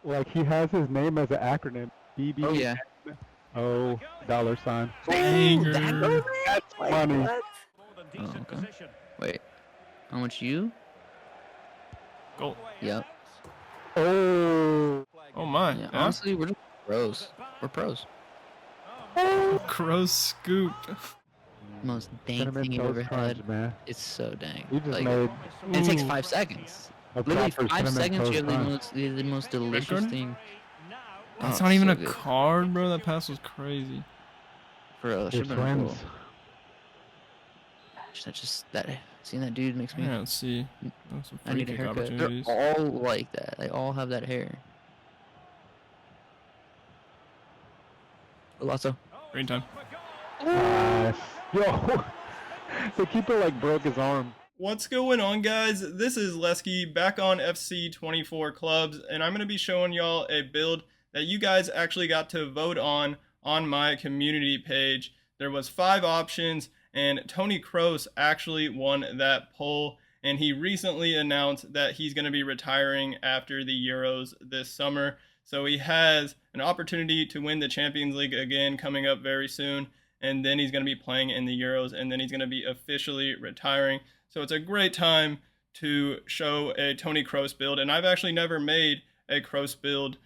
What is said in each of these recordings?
Like he has his name as an acronym. BB. Oh yeah. Oh, $sign. Banger. That goes in? That's money. What? Oh, okay. Wait. How much you? Goal. Yep. Oh. Oh my. Yeah, Yeah. honestly, we're just pros. We're pros. Kroos scoop. Most dang Cinnamon thing you've Toast ever Crunch, had. man. It's so dang. You just Like, made and it takes Ooh. 5 seconds. a Literally proper 5 Cinnamon seconds. You Toast have Crunch. the most delicious card? thing. That's Oh, not even so a good. card, bro. That pass was crazy. For real, Your should have been a twins. goal. That seeing that dude makes me. Yeah, let's see. Those some I free need a kick haircut. opportunities. They're all like that. They all have that hair. Golazo. Green time. Nice. Yo, the keeper like broke his arm. What's going on, guys? This is Lesky back on FC 24 Clubs, and I'm going to be showing y'all a build that you guys actually got to vote on my community page. There was 5 options, and Toni Kroos actually won that poll, and he recently announced that he's going to be retiring after the Euros this summer. So he has an opportunity to win the Champions League again coming up very soon, and then he's going to be playing in the Euros, and then he's going to be officially retiring. So it's a great time to show a Toni Kroos build, and I've actually never made a Kroos build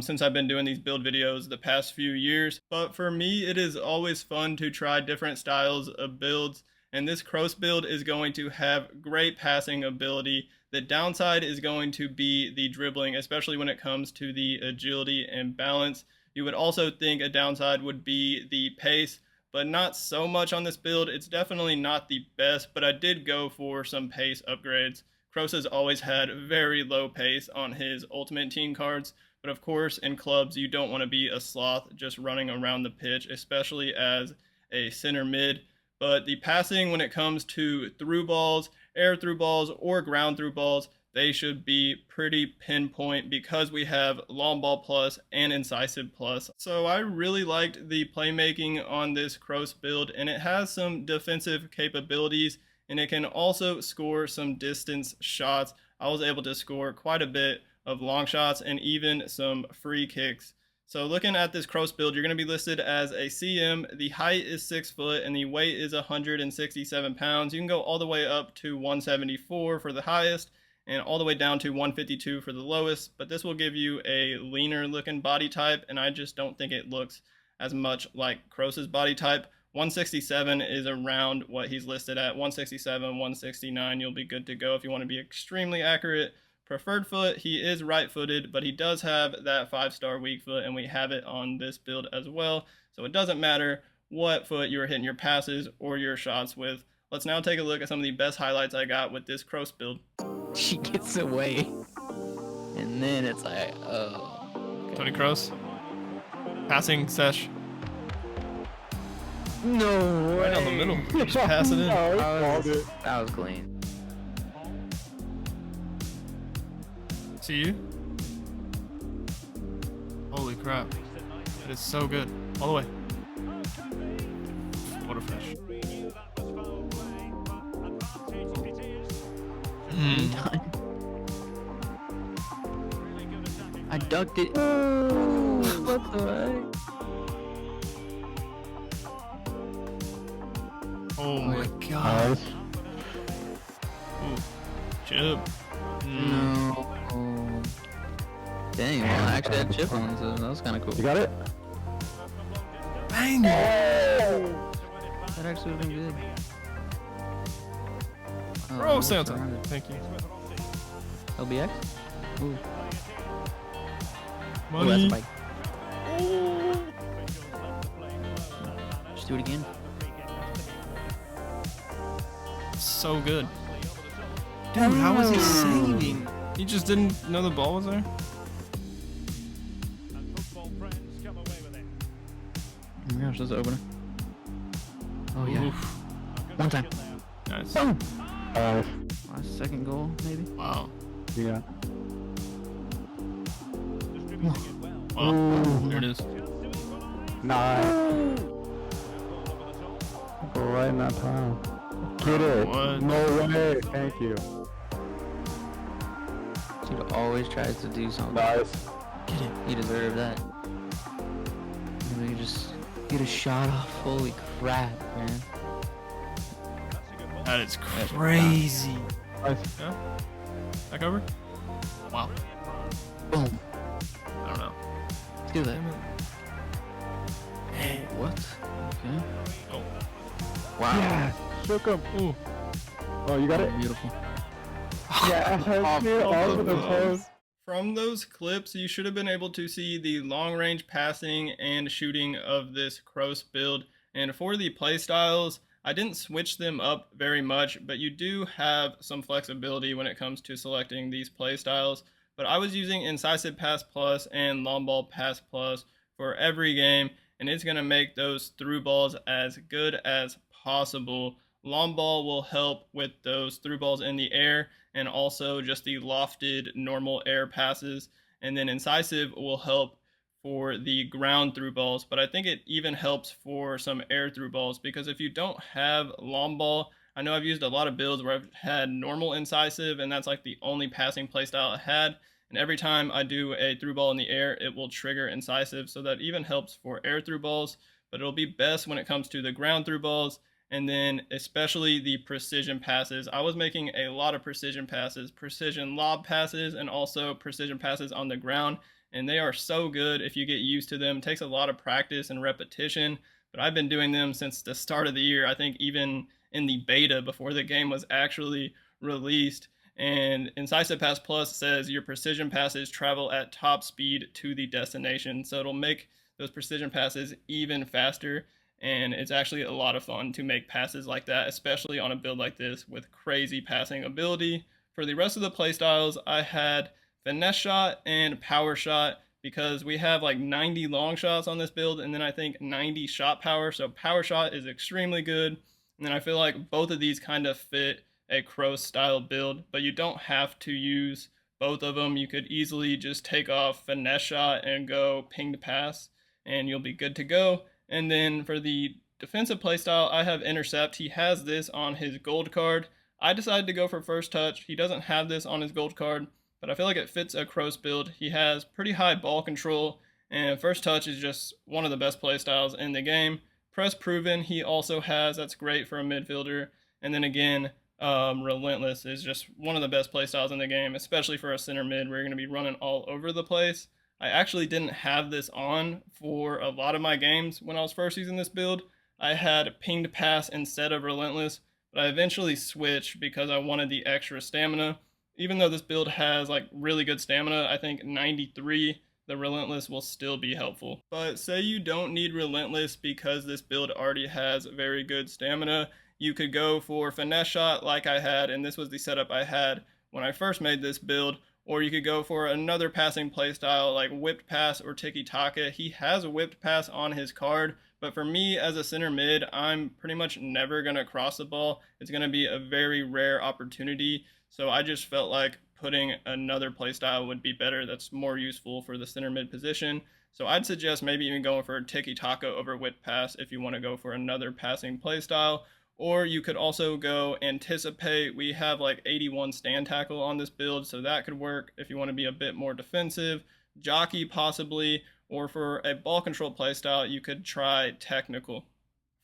since I've been doing these build videos the past few years. But for me, it is always fun to try different styles of builds, and this Kroos build is going to have great passing ability. The downside is going to be the dribbling, especially when it comes to the agility and balance. You would also think a downside would be the pace, but not so much on this build. It's definitely not the best, but I did go for some pace upgrades. Kroos has always had very low pace on his Ultimate Team cards, but of course in clubs you don't want to be a sloth just running around the pitch, especially as a center mid. But the passing when it comes to through balls, air through balls, or ground through balls, they should be pretty pinpoint because we have long ball plus and incisive plus. So I really liked the playmaking on this Kroos build, and it has some defensive capabilities, and it can also score some distance shots. I was able to score quite a bit of long shots and even some free kicks. So looking at this Kroos build, you're going to be listed as a CM. The height is 6 foot and the weight is 167 pounds. You can go all the way up to 174 for the highest and all the way down to 152 for the lowest, but this will give you a leaner looking body type, and I just don't think it looks as much like Kroos's body type. 167 is around what he's listed at. 167, 169, you'll be good to go if you want to be extremely accurate. Preferred foot, he is right-footed, but he does have that 5-star weak foot, and we have it on this build as well. So it doesn't matter what foot you're hitting your passes or your shots with. Let's now take a look at some of the best highlights I got with this Kroos build. She gets away, and then it's like, oh. Okay. Toni Kroos. Passing sesh. No way. Right down the middle. Just pass it in. That was clean. See you. Holy crap. It is so good. All the way. What a fish. I ducked it. Oh, what the heck? Oh my god. Ooh. Chip. No. Dang, well, I actually had chip on, so that was kind of cool. You got it? Bang! That actually would have been good. Oh, Bro, stay on time. Thank you. LBX? Ooh. Money. Ooh, that's a bike. Just do it again. So good. Dude, how was he saving? He just didn't know the ball was there? Oh my gosh, that's an opener. Oh yeah. Oof. One time. Nice. Boom. Nice. Second goal, maybe. Wow. Yeah. Wow. Ooh. There it is. Nice. Go right in that time. Get it. What? No way. Thank you. Dude always tries to do something. Nice. Get it. He deserved that. And we just get a shot off. Holy crap, man. That is crazy. Nice. Yeah. Back over. Wow. Boom. I don't know. Let's do that. Hey, what? Okay. Oh. Wow. Yeah, shook him. Ooh. Oh, you got it? Beautiful. Yeah, all over the post. From those clips, you should have been able to see the long-range passing and shooting of this Kroos build. And for the playstyles, I didn't switch them up very much, but you do have some flexibility when it comes to selecting these playstyles. But I was using Incisive Pass Plus and Long Ball Pass Plus for every game, and it's going to make those through balls as good as possible. Long ball will help with those through balls in the air and also just the lofted normal air passes. And then Incisive will help for the ground through balls, but I think it even helps for some air through balls, because if you don't have long ball, I know I've used a lot of builds where I've had normal Incisive and that's like the only passing playstyle I had, and every time I do a through ball in the air, it will trigger Incisive, so that even helps for air through balls, but it'll be best when it comes to the ground through balls, and then especially the precision passes. I was making a lot of precision passes, precision lob passes, and also precision passes on the ground, and they are so good if you get used to them. It takes a lot of practice and repetition, but I've been doing them since the start of the year. I think even in the beta before the game was actually released. And Incisive Pass Plus says your precision passes travel at top speed to the destination, so it'll make those precision passes even faster, and it's actually a lot of fun to make passes like that, especially on a build like this with crazy passing ability. For the rest of the playstyles, I had finesse shot and power shot, because we have like 90 long shots on this build and then I think 90 shot power, so power shot is extremely good. And then I feel like both of these kind of fit a Kroos style build, but you don't have to use both of them. You could easily just take off finesse shot and go ping to pass and you'll be good to go. And then for the defensive playstyle, I have intercept. He has this on his gold card. I decided to go for first touch. He doesn't have this on his gold card, but I feel like it fits a Kroos build. He has pretty high ball control, and first touch is just one of the best playstyles in the game. Press proven he also has, that's great for a midfielder. And then again, relentless is just one of the best playstyles in the game, especially for a center mid where you're going to be running all over the place. I actually didn't have this on for a lot of my games when I was first using this build. I had ping to pass instead of relentless, but I eventually switched because I wanted the extra stamina. Even though this build has like really good stamina, I think 93, the relentless will still be helpful. But say you don't need relentless because this build already has very good stamina, you could go for finesse shot like I had, and this was the setup I had when I first made this build, or you could go for another passing playstyle like whipped pass or tiki-taka. He has a whipped pass on his card, but for me as a center mid, I'm pretty much never going to cross the ball. It's going to be a very rare opportunity. So I just felt like putting another playstyle would be better that's more useful for the center mid position. So I'd suggest maybe even going for tiki-taka over whip pass if you want to go for another passing playstyle. Or you could also go anticipate. We have like 81 stand tackle on this build, so that could work if you want to be a bit more defensive. Jockey possibly, or for a ball control playstyle, you could try technical.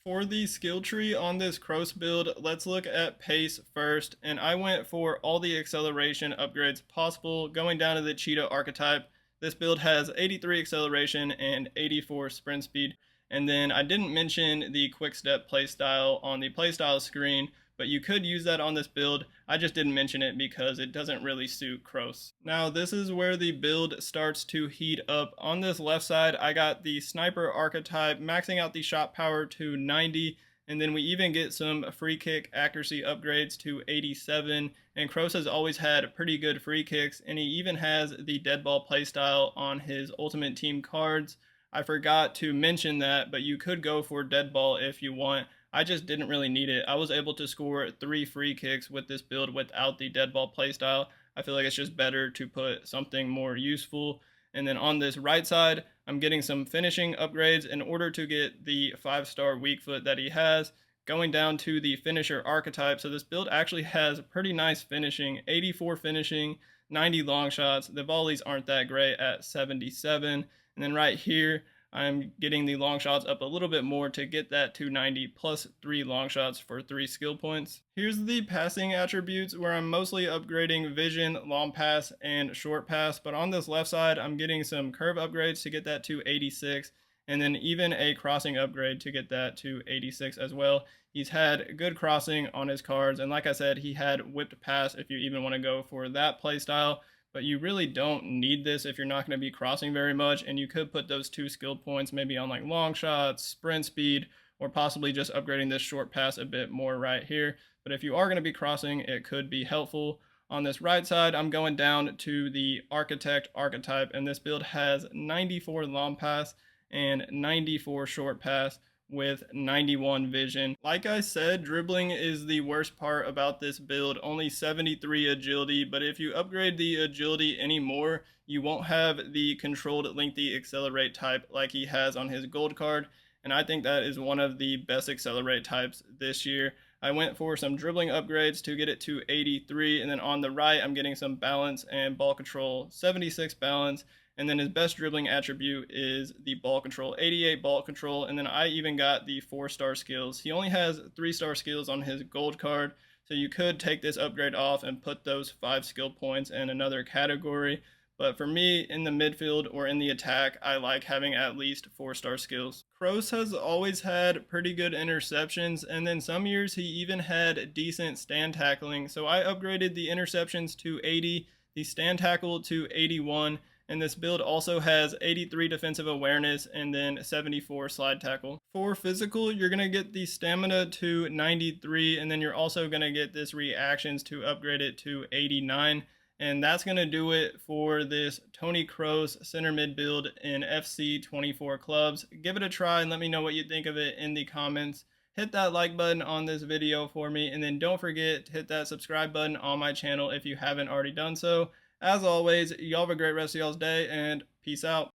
For the skill tree on this Kroos build, let's look at pace first, and I went for all the acceleration upgrades possible, going down to the cheetah archetype. This build has 83 acceleration and 84 sprint speed, and then I didn't mention the quick step playstyle on the playstyle screen, but you could use that on this build. I just didn't mention it because it doesn't really suit Kroos. Now this is where the build starts to heat up. On this left side, I got the sniper archetype, maxing out the shot power to 90, and then we even get some free kick accuracy upgrades to 87, and Kroos has always had pretty good free kicks, and he even has the dead ball playstyle on his ultimate team cards. I forgot to mention that, but you could go for dead ball if you want. I just didn't really need it. I was able to score 3 free kicks with this build without the dead ball playstyle. I feel like it's just better to put something more useful. And then on this right side, I'm getting some finishing upgrades in order to get the 5-star weak foot that he has, going down to the finisher archetype. So this build actually has pretty nice finishing, 84 finishing, 90 long shots. The volleys aren't that great at 77. And then right here, I'm getting the long shots up a little bit more to get that to 90 plus 3 long shots for 3 skill points. Here's the passing attributes where I'm mostly upgrading vision, long pass, and short pass. But on this left side, I'm getting some curve upgrades to get that to 86. And then even a crossing upgrade to get that to 86 as well. He's had good crossing on his cards. And like I said, he had whipped pass if you even want to go for that play style. But you really don't need this if you're not going to be crossing very much, and you could put those 2 skill points maybe on like long shots, sprint speed, or possibly just upgrading this short pass a bit more right here. But if you are going to be crossing, it could be helpful. On this right side, I'm going down to the architect archetype, and this build has 94 long pass and 94 short pass with 91 vision. Like I said, dribbling is the worst part about this build, only 73 agility, but if you upgrade the agility anymore, you won't have the controlled lengthy accelerate type like he has on his gold card, and I think that is one of the best accelerate types this year. I went for some dribbling upgrades to get it to 83, and then on the right, I'm getting some balance and ball control, 76 balance. And then his best dribbling attribute is the ball control, 88 ball control. And then I even got the 4-star skills. He only has 3-star skills on his gold card. So you could take this upgrade off and put those 5 skill points in another category. But for me, in the midfield or in the attack, I like having at least 4-star skills. Kroos has always had pretty good interceptions, and then some years he even had decent stand tackling. So I upgraded the interceptions to 80, the stand tackle to 81, and this build also has 83 defensive awareness and then 74 slide tackle. For physical, you're going to get the stamina to 93, and then you're also going to get this reactions to upgrade it to 89. And that's going to do it for this Toni Kroos center mid build in FC 24 clubs. Give it a try and let me know what you think of it in the comments. Hit that like button on this video for me, and then don't forget to hit that subscribe button on my channel if you haven't already done so. As always, y'all have a great rest of y'all's day, and peace out.